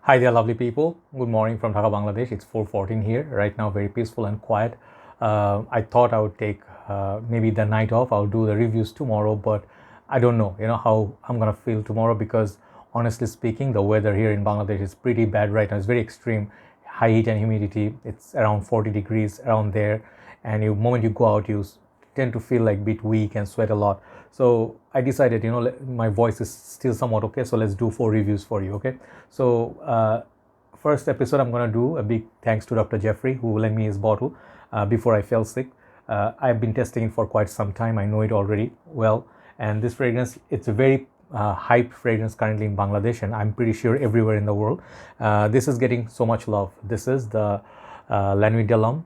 Hi there, lovely people. Good morning from Dhaka, Bangladesh. It's 4:14 here right now, very peaceful and quiet. I thought I would take maybe the night off. I'll do the reviews tomorrow, but I don't know, how I'm gonna feel tomorrow because honestly speaking, the weather here in Bangladesh is pretty bad right now. It's very extreme, high heat and humidity. It's around 40 degrees around there, and the moment you go out, you tend to feel like a bit weak and sweat a lot. So I decided, my voice is still somewhat okay, so let's do 4 reviews for you. Okay, so first episode I'm going to do a big thanks to Dr. Jeffrey who lent me his bottle before I fell sick. I've been testing it for quite some time. I know it already well, and this fragrance, it's a very hyped fragrance currently in Bangladesh, and I'm pretty sure everywhere in the world. This is getting so much love. This is the La Nuit de l'Homme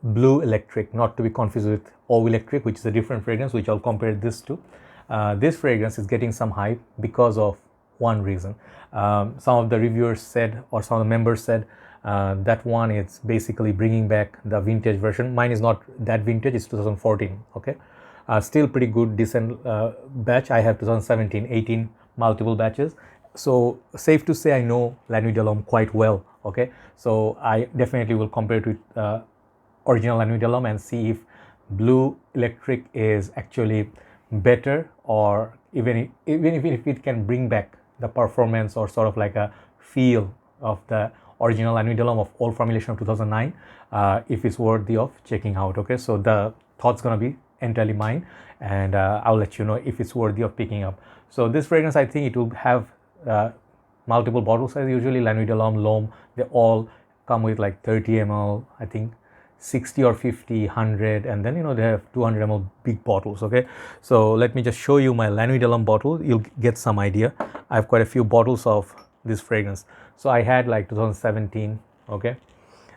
Bleu Électrique, not to be confused with YSL Electric, which is a different fragrance, which I'll compare this to. This fragrance is getting some hype because of one reason. Some of the reviewers said, or some of the members said, that one is basically bringing back the vintage version. Mine is not that vintage, it's 2014. Okay, still pretty good, decent batch. I have 2017, 18 multiple batches. So safe to say I know La Nuit de l'Homme quite well. Okay, so I definitely will compare it with original La Nuit de l'Homme and see if Bleu Électrique is actually better, or even if it can bring back the performance or sort of like a feel of the original La Nuit de l'Homme of old formulation of 2009, if it's worthy of checking out. Okay, so the thought's gonna be entirely mine, and I'll let you know if it's worthy of picking up. So this fragrance, I think it will have multiple bottle size. Usually La Nuit de l'Homme, they all come with like 30 ml, I think 60 or 50, 100, and then they have 200 ml big bottles. Okay, so let me just show you my La Nuit de l'Homme bottle. You'll get some idea. I have quite a few bottles of this fragrance. So I had like 2017, okay,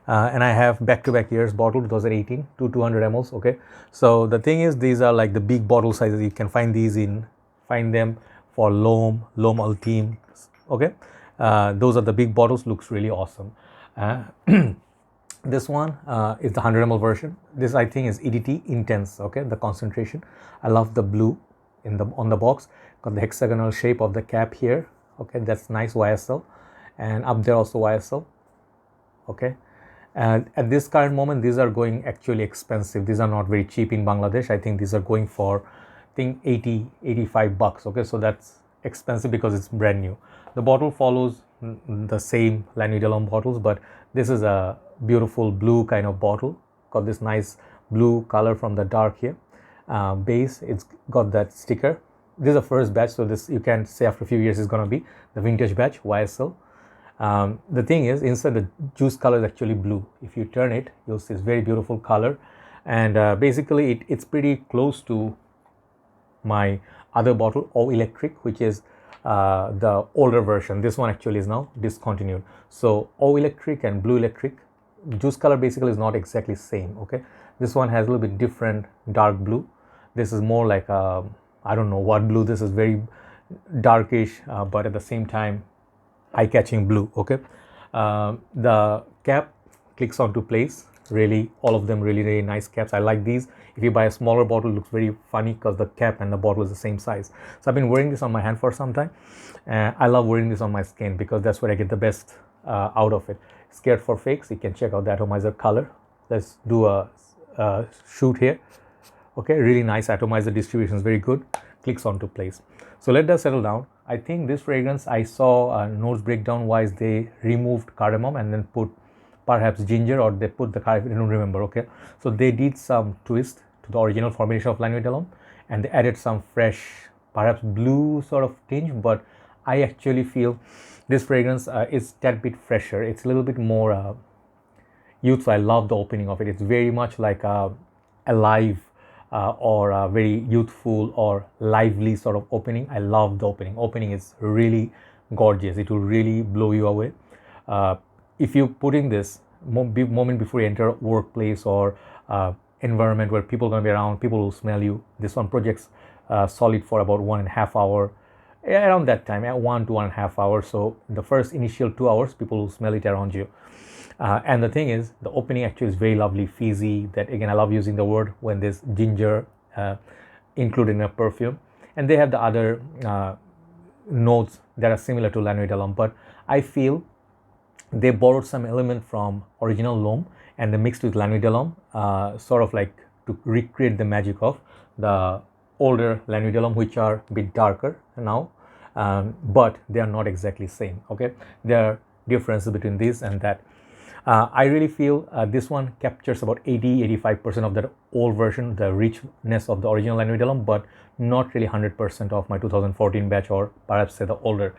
and I have back-to-back years bottle 2018 to 200 mls. Okay, so the thing is, these are like the big bottle sizes. You can find them for L'Homme Ultime. Okay, those are the big bottles. Looks really awesome. This one is the 100 ml version. This I think is EDT Intense. Okay, the concentration. I love the blue on the box. Got the hexagonal shape of the cap here. Okay, that's nice, YSL, and up there also YSL. Okay, and at this current moment, these are going actually expensive. These are not very cheap in Bangladesh. I think these are going for, I think, 85 bucks. Okay, so that's expensive because it's brand new. The bottle follows the same La Nuit de l'Homme bottles, but this is a beautiful blue kind of bottle. Got this nice blue color from the dark here base. It's got that sticker. This is the first batch, so this you can say after a few years is going to be the vintage batch YSL. The thing is, inside the juice color is actually blue. If you turn it, you'll see it's very beautiful color, and basically it's pretty close to my other bottle, YSL Electric, which is the older version. This one actually is now discontinued. So YSL Electric and Bleu Electric juice color basically is not exactly same. Okay, this one has a little bit different dark blue. This is more like I don't know what blue. This is very darkish, but at the same time eye-catching blue. Okay, the cap clicks onto place. Really, all of them really nice caps. I like these. If you buy a smaller bottle, it looks very funny because the cap and the bottle is the same size. So I've been wearing this on my hand for some time, and I love wearing this on my skin because that's where I get the best out of it. Scared for fakes, you can check out the atomizer color. Let's do a shoot here. Okay, really nice atomizer distribution is very good. Clicks onto place. So let that settle down. I think this fragrance, I saw notes breakdown wise they removed cardamom and then put perhaps ginger, or they put the cardamom, I don't remember. Okay, so they did some twist to the original formulation of La Nuit de l'Homme, and they added some fresh, perhaps blue sort of tinge, but I actually feel this fragrance is that bit fresher. It's a little bit more youthful. I love the opening of it. It's very much like alive or a very youthful or lively sort of opening. I love the opening. Opening is really gorgeous. It will really blow you away. If you put in this moment before you enter a workplace or environment where people are going to be around, people will smell you. This one projects solid for about 1.5 hours. Around that time, 1 to 1.5 hours. So the first initial 2 hours, people will smell it around you. And the thing is, the opening actually is very lovely, fizzy. That again, I love using the word when there's ginger included in a perfume. And they have the other notes that are similar to La Nuit de l'Homme. But I feel they borrowed some element from original L'Homme and they mixed with La Nuit de l'Homme, sort of like to recreate the magic of the older La Nuit de l'Homme, which are a bit darker now, but they are not exactly same. Okay, there are differences between this and that. I really feel this one captures about 80-85% of the old version, the richness of the original La Nuit de l'Homme, but not really 100% of my 2014 batch, or perhaps say the older.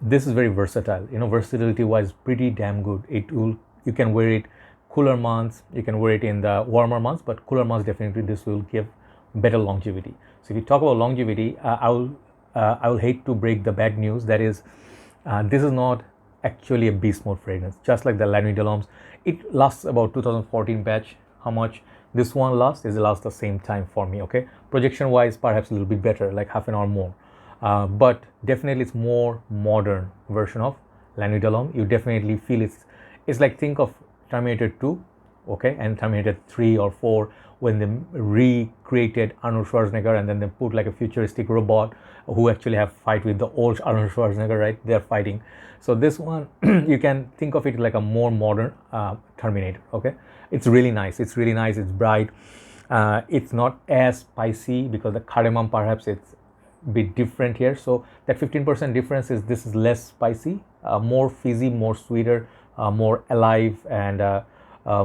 This is very versatile, you know, versatility wise pretty damn good. You can wear it cooler months, you can wear it in the warmer months, but cooler months definitely this will give better longevity. So if you talk about longevity, I will hate to break the bad news, that is this is not actually a beast mode fragrance. Just like the La Nuit de l'Homme, it lasts about 2014 batch. How much this one lasts is it lasts the same time for me. Okay, projection wise perhaps a little bit better, like half an hour more, but definitely it's more modern version of La Nuit de l'Homme. You definitely feel it's like, think of Terminator 2, okay, and Terminator 3 or 4, when they recreated Arnold Schwarzenegger and then they put like a futuristic robot who actually have fight with the old Arnold Schwarzenegger, right? They're fighting. So this one you can think of it like a more modern Terminator. Okay, it's really nice, it's bright. It's not as spicy because the cardamom perhaps it's a bit different here, so that 15% difference is this is less spicy, more fizzy, more sweeter, more alive, and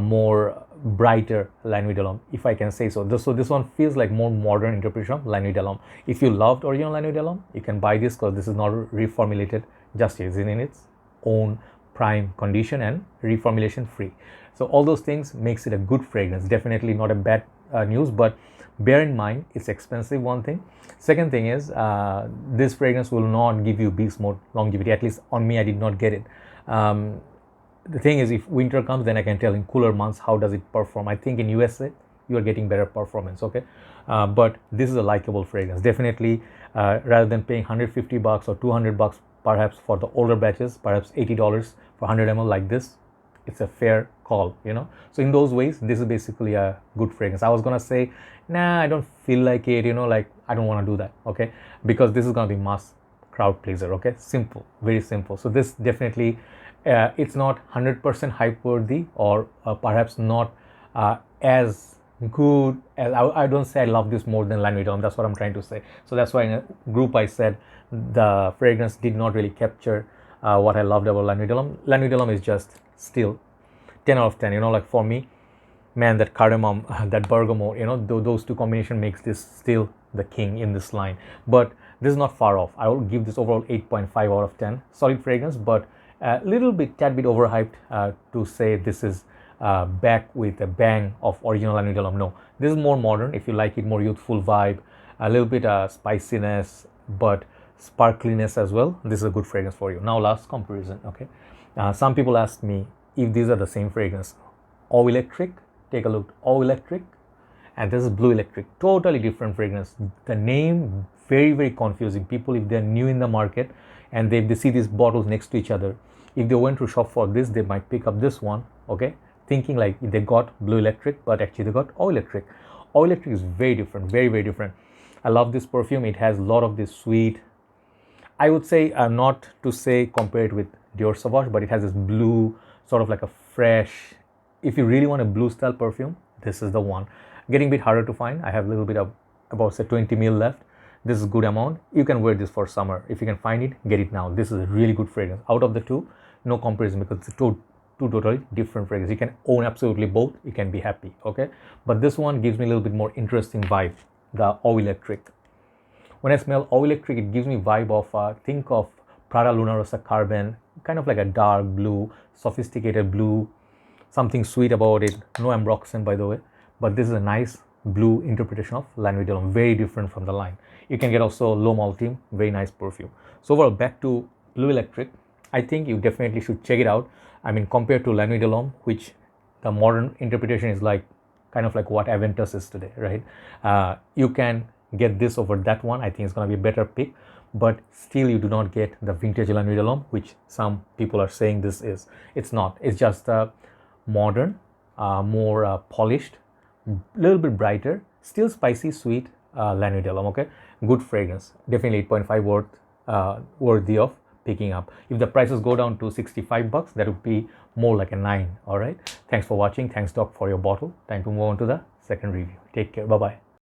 more brighter La Nuit de l'Homme, if I can say so. This one feels like more modern interpretation of La Nuit de l'Homme. If you loved original La Nuit de l'Homme, you can buy this because this is not reformulated, just is in its own prime condition and reformulation free. So all those things makes it a good fragrance. Definitely not a bad news, but bear in mind it's expensive, one thing. Second thing is this fragrance will not give you beast mode longevity. At least on me, I did not get it. The thing is, if winter comes, then I can tell in cooler months how does it perform. I think in USA you are getting better performance. Okay, but this is a likable fragrance. Definitely rather than paying $150 or $200 perhaps for the older batches, perhaps $80 for 100 ml like this, it's a fair call, you know. So in those ways, this is basically a good fragrance. I was gonna say, nah, I don't feel like it, you know, like I don't want to do that, okay, because this is gonna be mass crowd pleaser. Okay, simple, very simple. So this definitely it's not 100% hype worthy, or perhaps not as good as I don't say I love this more than La Nuit de l'Homme. That's what I'm trying to say. So that's why in a group I said the fragrance did not really capture what I loved about La Nuit de l'Homme. La Nuit de l'Homme is just still 10 out of 10, you know, like for me, man, that cardamom, that bergamot, you know, those two combination makes this still the king in this line. But this is not far off. I will give this overall 8.5 out of 10. Solid fragrance, but a little bit, tad bit overhyped to say this is back with a bang of original La Nuit de l'Homme. No, this is more modern. If you like it, more youthful vibe, a little bit spiciness, but sparkliness as well. This is a good fragrance for you. Now, last comparison. Okay, some people ask me if these are the same fragrance. YSL Electric, take a look. YSL Electric, and this is Bleu Électrique. Totally different fragrance. The name very confusing. People, if they're new in the market and they see these bottles next to each other, if they went to shop for this, they might pick up this one, okay, thinking like they got Bleu Électrique, but actually they got YSL Electric. YSL Electric is very different, very different. I love this perfume. It has a lot of this sweet, I would say, not to say compare it with Dior Sauvage, but it has this blue, sort of like a fresh, if you really want a blue style perfume, this is the one. Getting a bit harder to find. I have a little bit of about say 20 ml left. This is a good amount. You can wear this for summer. If you can find it, get it now. This is a really good fragrance. Out of the two, no comparison, because it's two totally different fragrances. You can own absolutely both. You can be happy, okay? But this one gives me a little bit more interesting vibe, the YSL Electric. When I smell YSL Electric, it gives me vibe of, think of Prada Luna Rossa Carbon, kind of like a dark blue, sophisticated blue, something sweet about it. No ambroxan, by the way, but this is a nice blue interpretation of La Nuit de l'Homme, very different from the line. You can get also L'Homme Ultime, very nice perfume. So overall, back to Bleu Électrique, I think you definitely should check it out. I mean, compared to La Nuit de l'Homme, which the modern interpretation is like, kind of like what Aventus is today, right? You can get this over that one. I think it's going to be a better pick, but still you do not get the vintage La Nuit de l'Homme, which some people are saying this is. It's not. It's just modern, more polished, a little bit brighter, still spicy, sweet La Nuit de l'Homme, okay? Good fragrance. Definitely 8.5 worthy of picking up. If the prices go down to $65, that would be more like a 9. All right, thanks for watching. Thanks, Doc, for your bottle. Time to move on to the second review. Take care. Bye bye.